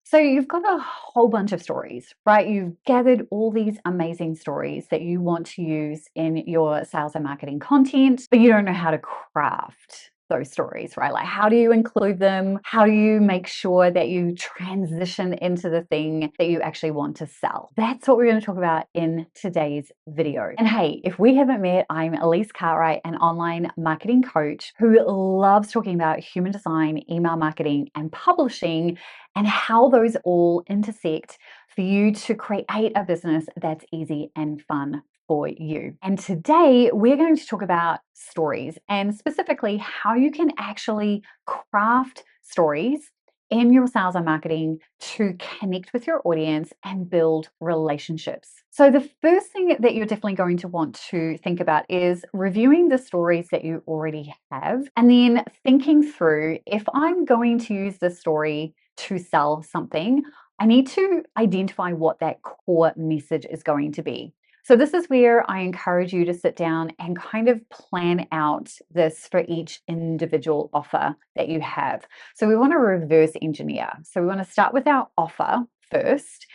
So you've got a whole bunch of stories, right? You've gathered all these amazing stories that you want to use in your sales and marketing content, but you don't know how to craft those stories, right? Like, how do you include them? How do you make sure that you transition into the thing that you actually want to sell? That's what we're going to talk about in today's video. And hey, if we haven't met, I'm Elise Cartwright, an online marketing coach who loves talking about human design, email marketing, and publishing, and how those all intersect for you to create a business that's easy and fun for you. And today we're going to talk about stories, and specifically how you can actually craft stories in your sales and marketing to connect with your audience and build relationships. So the first thing that you're definitely going to want to think about is reviewing the stories that you already have, and then thinking through, if I'm going to use this story to sell something, I need to identify what that core message is going to be. So this is where I encourage you to sit down and kind of plan out this for each individual offer that you have. So we want to reverse engineer. So we want to start with our offer first,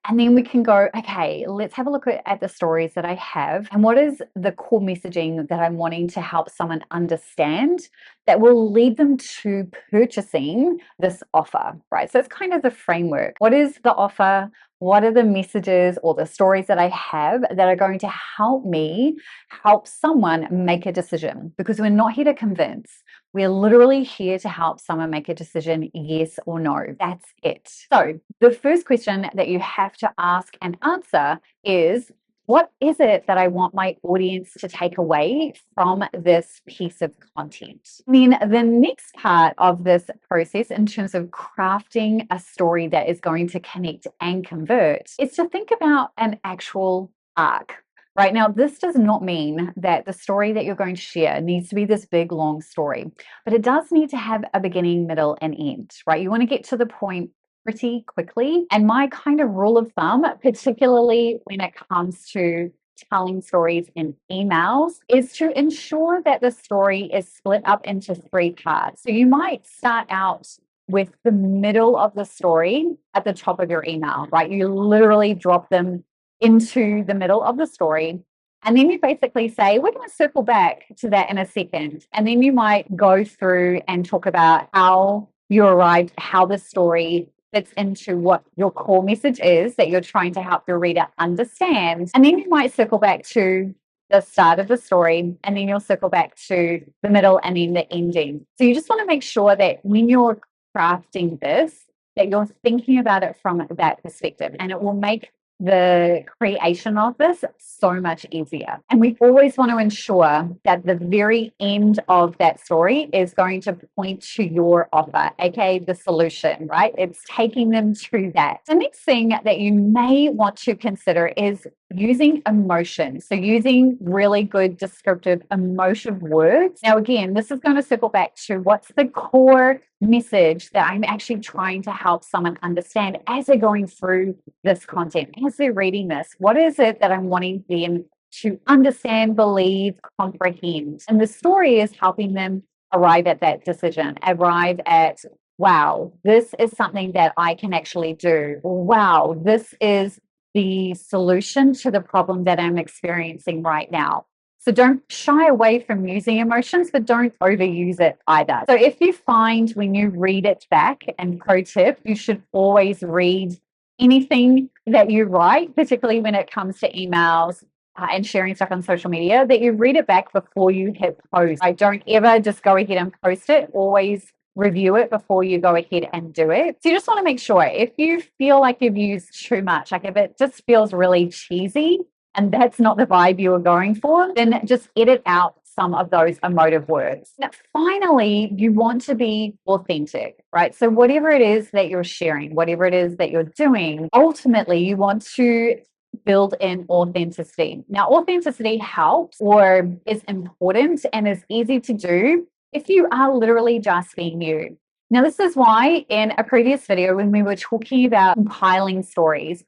and then we can go, okay, let's have a look at the stories that I have and what is the core messaging that I'm wanting to help someone understand that will lead them to purchasing this offer, right? So it's kind of the framework. What is the offer? What are the messages or the stories that I have that are going to help me help someone make a decision? Because we're not here to convince. We're literally here to help someone make a decision, yes or no. That's it. So the first question that you have to ask and answer is, what is it that I want my audience to take away from this piece of content? I mean, the next part of this process in terms of crafting a story that is going to connect and convert is to think about an actual arc. Right now, this does not mean that the story that you're going to share needs to be this big, long story, but it does need to have a beginning, middle, and end, right? You want to get to the point pretty quickly. And my kind of rule of thumb, particularly when it comes to telling stories in emails, is to ensure that the story is split up into 3 parts. So you might start out with the middle of the story at the top of your email, right? You literally drop them into the middle of the story. And then you basically say, we're going to circle back to that in a second. And then you might go through and talk about how you arrived, how the story fits into what your core message is that you're trying to help your reader understand. And then you might circle back to the start of the story, and then you'll circle back to the middle and then the ending. So you just want to make sure that when you're crafting this, that you're thinking about it from that perspective, and it will make the creation of this so much easier. And we always want to ensure that the very end of that story is going to point to your offer, aka the solution, right? It's taking them to that. The next thing that you may want to consider is using emotion. So using really good descriptive emotive words. Now, again, this is going to circle back to what's the core message that I'm actually trying to help someone understand as they're going through this content, as they're reading this. What is it that I'm wanting them to understand, believe, comprehend? And the story is helping them arrive at that decision, arrive at, wow, this is something that I can actually do. Wow, this is the solution to the problem that I'm experiencing right now. So don't shy away from using emotions, but don't overuse it either. So if you find when you read it back, and pro tip, you should always read anything that you write, particularly when it comes to emails and sharing stuff on social media, that you read it back before you hit post. I don't ever just go ahead and post it. Always review it before you go ahead and do it. So you just want to make sure, if you feel like you've used too much, like if it just feels really cheesy and that's not the vibe you were going for, then just edit out some of those emotive words. Now, finally, you want to be authentic, right? So whatever it is that you're sharing, whatever it is that you're doing, ultimately you want to build in authenticity. Now, authenticity helps or is important and is easy to do if you are literally just being you. Now, this is why in a previous video, when we were talking about compiling stories,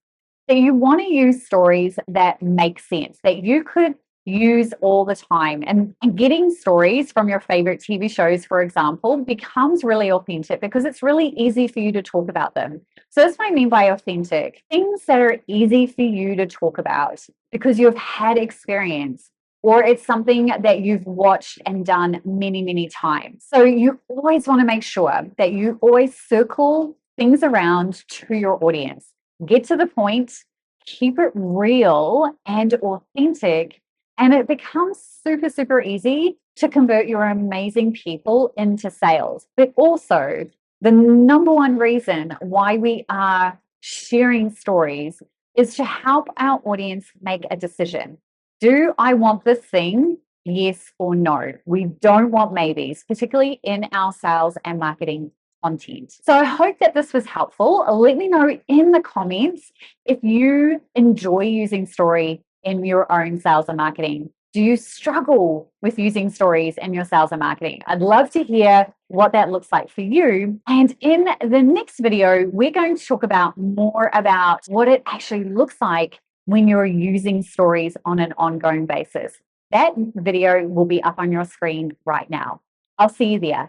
that you want to use stories that make sense, that you could use all the time. And getting stories from your favorite TV shows, for example, becomes really authentic because it's really easy for you to talk about them. So that's what I mean by authentic. Things that are easy for you to talk about because you've had experience, or it's something that you've watched and done many, many times. So you always want to make sure that you always circle things around to your audience. Get to the point, keep it real and authentic, and it becomes super, super easy to convert your amazing people into sales. But also, the number one reason why we are sharing stories is to help our audience make a decision. Do I want this thing? Yes or no? We don't want maybes, particularly in our sales and marketing content. So I hope that this was helpful. Let me know in the comments if you enjoy using story in your own sales and marketing. Do you struggle with using stories in your sales and marketing? I'd love to hear what that looks like for you. And in the next video, we're going to talk about more about what it actually looks like when you're using stories on an ongoing basis. That video will be up on your screen right now. I'll see you there.